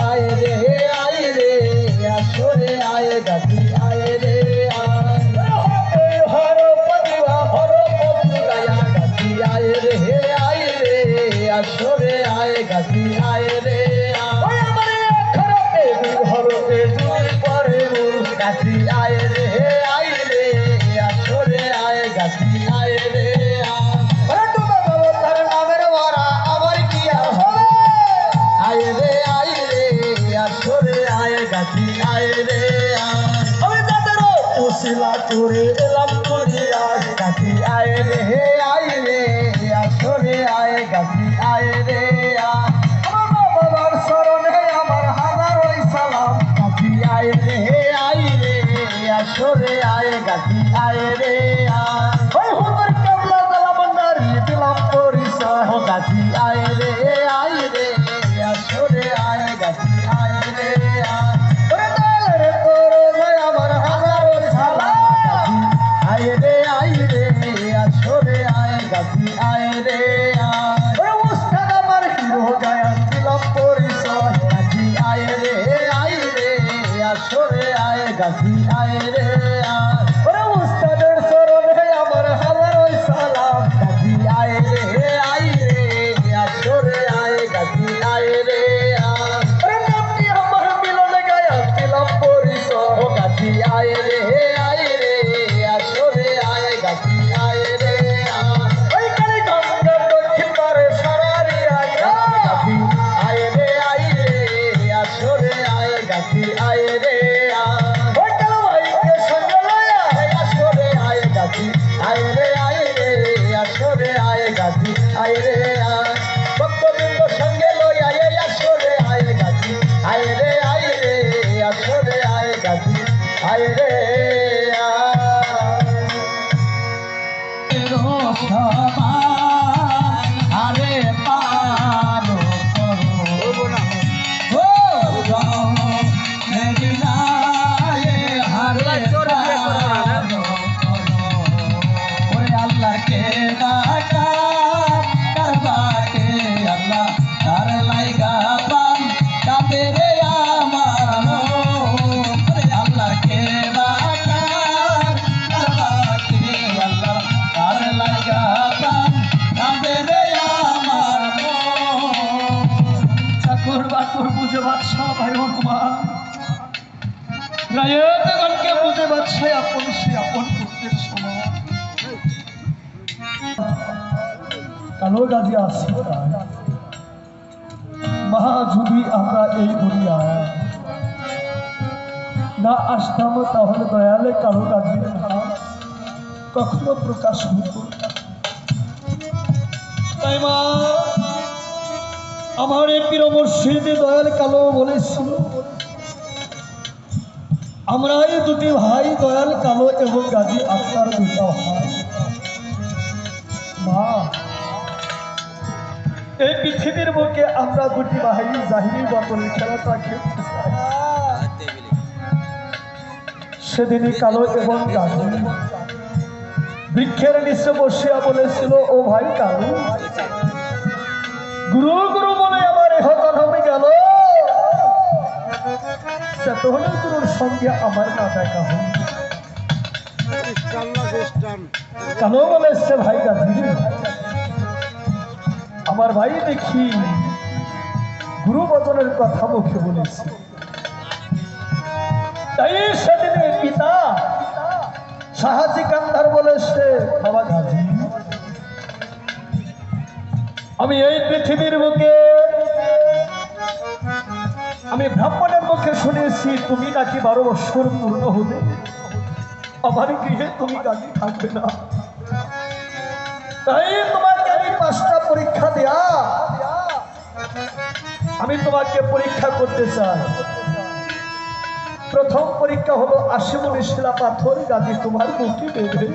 आए रे আসরে আয় গাছি আয় রে হর পদুয়া হর পদুয়া গাছি আয় রে আসরে আয় গাছি আয় রে আমারে খরতে হরতে দুই পরে গাছি আয় রে আসরে আয় গাছি আয় রে গাছি আয় রে আমি তাদের ওসিলা করে এলাম করিয়া গাছি আয় রে আসরে আয় গাছি আয় রে আমার বাবার শরণে আমার হাজার সালাম গাছি আয় রে আসরে আয় গাছি আয় রে ওই হুজুর কেবলা জালামন্দারি দিলাম পরিচয় গাছি আয় রে আসরে আয় গাছি আয় রে গাছি আয় রে উস্তাদ আমার হিরো গায়ন দিলাম পরিচয় গাছি আয় রে আসরে আয় গাছি আয় রে উস্তাদের চরণে আমার হাজার সালাম গাছি আয় রে আসরে আয় গাছি আয় রে নামটি আমার মিলনে গায়ন দিলাম পরিচয় গাছি আয় রে আসরে আয় গাছি আয় রে গাছি আয় রে হোটেল ভাইকে সঙ্গে লয়া আসরে আয় গাছি আয় রে আসরে আয় গাছি আয় রে ভক্তবৃন্দ সঙ্গে লয়া আসরে আয় গাছি আয় রে আসরে আয় গাছি আয় রে আরে পারো করো না বুঝে বাদশাহ ভাই রহমান রায়তগণকে বুঝে বাদশাহ আপন সে আপন পুত্রের সমান কালো গাজী আসি মহা যদি আমরা এই দুনিয়ায় না আসতাম তাহলে দয়ালে কালো গাজীর নাম কখনো প্রকাশ হতো তাই মা আমার এই প্রিয় মুর্শিদে দয়াল কালো বলেছিল আমরা এই দুটি ভাই দয়াল কালো এবং গাজী আপনার দুটা ভাই মা এই পৃথিবীর বুকে আমরা দুটি ভাই জাহিরি বদলের খেলাটা খেলতে চাই সেদিনই কালো এবং গাজী বৃক্ষের নিচে বসিয়া বলেছিল ও ভাই কালো গুরু গুরু বলে আমার হতন হয়ে গেল সেতহনের গুরুর সঙ্গে আমার না দেখা হল কেন বলেছে ভাই গাজী আমার ভাই দেখি গুরু বদনের কথা মুখে বলেছে তাই সেদিনের পিতা শাহাজি কান্দার বলেছে বাবা গাজী আমি এই পৃথিবীর বুকে আমি ব্রাহ্মণের মুখে শুনেছি তুমি নাকি 12 বছর পূর্ণ হলে আমার গৃহে তুমি গাজী থাকবে না তাই তোমাকে আমি 5টা পরীক্ষা দেয়া আমি তোমাকে পরীক্ষা করতে চাই প্রথম পরীক্ষা হলো 80 মণ শিলা পাথর গাজী তোমার মুখে বেঁধে